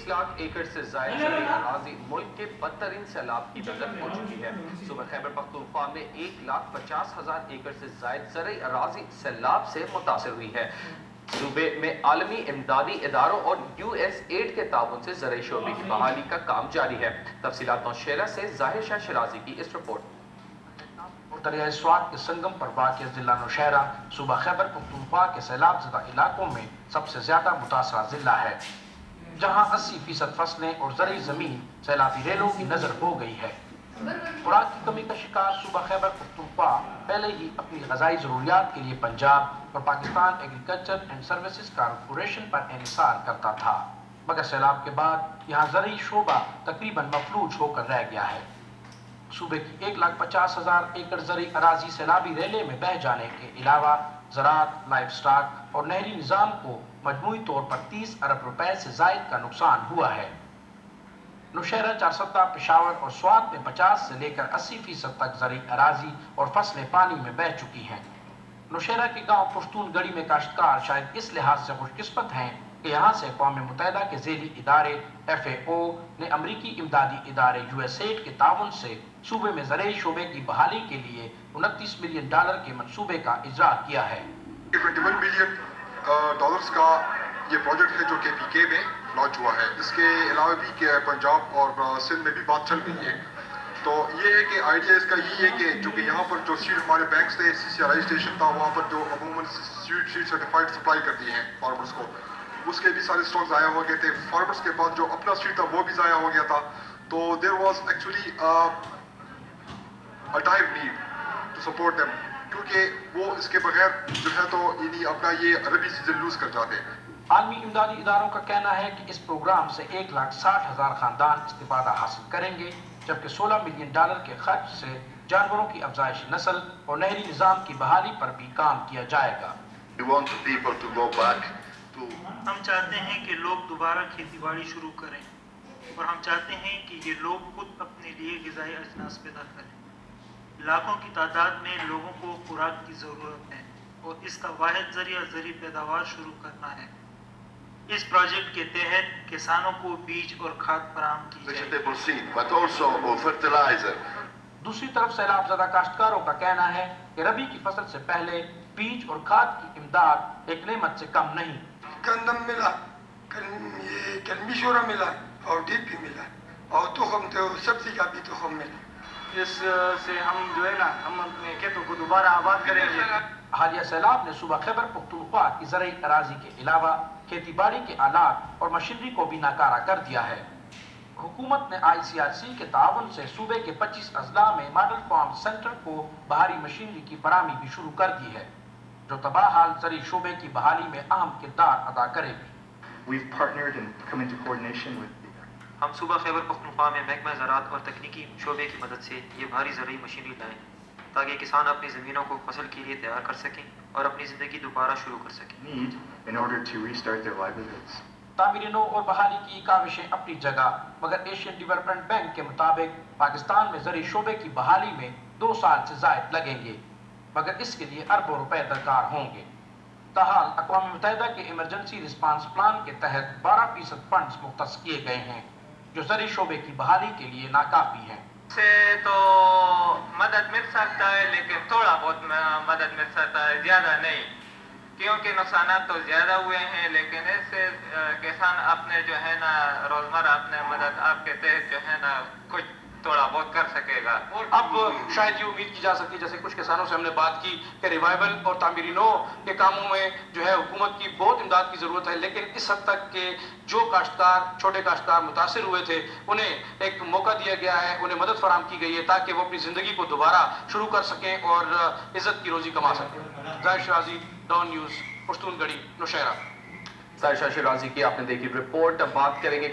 लाख एकड़ से जायद ज़रई अराज़ी मुल्क के बदतरीन सैलाब की नज़र हो चुकी है। सूबे खैबर पख्तूनख्वा में 1,50,000 एकड़ से जायद ज़रई अराज़ी सैलाब से मुतासर हुई है। सूबे में आलमी इमदादी इदारों और USAID के ताउन से ज़रई शोबे की बहाली का काम जारी है। तफसीलात नौशेरा से जाहिर शाह शिराजी की इस रिपोर्ट। दरिया स्वात के संगम पर वाक़िअ जिला नौशहरा सूबा खैबर पख्तूनख्वा के सैलाब ज़दा इलाकों में सबसे ज्यादा मुतासरा जिला है, जहाँ 80% फसलें और ज़रई ज़मीन सैलाबी रेलों की नजर हो गई है। खुराक की कमी का शिकार सूबा खैबर पख्तूनख्वा पहले ही अपनी ग़ज़ाई ज़रूरियात के लिए पंजाब और Pakistan agriculture and services corporation पर इन्हिसार करता था, मगर सैलाब के बाद यहाँ ज़रई शोबा तकरीबन मफलूज होकर रह गया है। सूबे की 1,50,000 एकड़ ज़रई अराजी सैलाबी रेले में बह जाने के अलावा ज़राअत, लाइफ स्टॉक और नहरी निज़ाम को मजमूई तौर पर 30 अरब रुपए से ज़ायद का नुकसान हुआ है। नौशहरा, चारसत्ता, पेशावर और स्वात में 50 से लेकर 80% तक ज़रई अराजी और फसलें पानी में बह चुकी हैं। नौशहरा के गांव पुश्तून गढ़ी में काश्तकार शायद इस लिहाज से खुशकिस्मत हैं कि यहाँ से अक़वाम मुत्तहिदा के ज़ेली इदारे FAO ने अमरीकी इमदादी इदारे USAID के ताउन से सूबे में ज़रई शोबे की बहाली के लिए $29 मिलियन के मंसूबे का इजरा किया है। 21 मिलियन डॉलर्स का ये प्रोजेक्ट है जो KPK में लॉन्च हुआ है। इसके अलावा भी पंजाब और सिंध में भी बात चल रही है। तो ये है कि आइडिया इसका यही है कि जो कि यहाँ पर जो सीड हमारे बैंक्स थे, CCRI स्टेशन था, वहाँ पर जो अमूमन सीड सर्टिफाइड सप्लाई करती हैं फार्मर्स को, उसके भी सारे स्टॉक ज़ाया हो गए थे। फार्मर्स के पास जो अपना सीड था वो भी ज़ाया हो गया था। तो there was actually a dire need to support them, क्योंकि वो इसके बगैर जो है तो इन्हीं अपना ये रबी सीजन लूज कर जाते हैं। आलमी इमदादी इदारों का कहना है कि इस प्रोग्राम से 1,60,000 खानदान इस्तिफादा हासिल करेंगे, जबकि $16 मिलियन के खर्च से जानवरों की अफजाइश नस्ल और नहरी निज़ाम की बहाली पर भी काम किया जाएगा। हम चाहते हैं कि लोग दोबारा खेती बाड़ी शुरू करें और हम चाहते हैं कि ये लोग खुद अपने लिए ग़िज़ाई अजनास पैदा करें। लाखों की तादाद में लोगों को खुराक की ज़रूरत है और इसका वाहिद ज़रिया ज़रई पैदावार शुरू करना है। इस प्रोजेक्ट के तहत किसानों को बीज और खाद फराहम की जाए। दूसरी तरफ सैलाब ज़दा काश्तकारों का कहना है कि रबी की फसल से पहले बीज और खाद की इमदाद एक नेमत से कम नहीं। गंदम मिला, ये कलमी शोरा मिला और डीप भी मिला और तुखम तो सब्जी का भी तुखम मिला। इससे हम जो है ना, हम अपने खेतों को दोबारा आबाद करेंगे। हालिया सैलाब ने सूबा खैबर पख्तूनख्वा की ज़रई अराजी के अलावा खेती बाड़ी के आलात और मशीनरी को भी नाकारा कर दिया है। हुकूमत ने ICRC के ताउन से सूबे के 25 अजला में मॉडल फार्म सेंटर को भारी मशीनरी की फराहमी भी शुरू कर दी है, जो तबाह हाल ज़रई शोबे की बहाली में अहम किरदार अदा करेगी। हम सूबा खैबर पख्तूनख्वा में महकमा ज़राअत और तकनीकी शोबे की मदद से ये भारी ज़रई मशीनरी लाएँ ताकि किसान अपनी ज़मीनों को फसल के लिए तैयार कर सकें और अपनी ज़िंदगी दोबारा शुरू कर सकें। तामीर नो और बहाली की काविशें अपनी जगह, मगर एशियन डेवलपमेंट बैंक के मुताबिक पाकिस्तान में ज़रई शोबे की बहाली में 2 साल से ज़ायद लगेंगे, मगर इसके लिए अरबों रुपए दरकार होंगे। ताहाल अक़वाम मुत्तहिदा के इमरजेंसी रिस्पांस प्लान के तहत 12% फंड्स मुख्तस किए गए हैं, जो ज़रई शोबे की बहाली के लिए नाकाफी हैं। से तो मदद मिल सकता है, लेकिन थोड़ा बहुत मदद मिल सकता है, ज़्यादा नहीं, क्योंकि नुकसान तो ज़्यादा हुए हैं। लेकिन इससे किसान अपने जो है ना रोज़मर्रा अपने मदद आपके तहत जो है ना कुछ थोड़ा बहुत कर सकेगा। अब शायद ये उम्मीद की जा सकती है, जैसे कुछ किसानों से हमने बात की कि रिवाइवल और तामीरी नो के कामों में जो है हुकूमत की बहुत इमदाद की ज़रूरत है, लेकिन इस हद तक के जो काश्तकार, छोटे काश्तकार मुतासिर हुए थे, उन्हें एक मौका दिया गया है, उन्हें मदद फराहम की गई है ताकि वो अपनी ज़िंदगी को दोबारा शुरू कर सकें और इज़्ज़त की रोज़ी कमा सकें। जाहिर शिराजी, डॉन न्यूज़, पुश्तून गढ़ी, नौशहरा। जाहिर शाह शिराजी की आपने देखी रिपोर्ट। अब बात करेंगे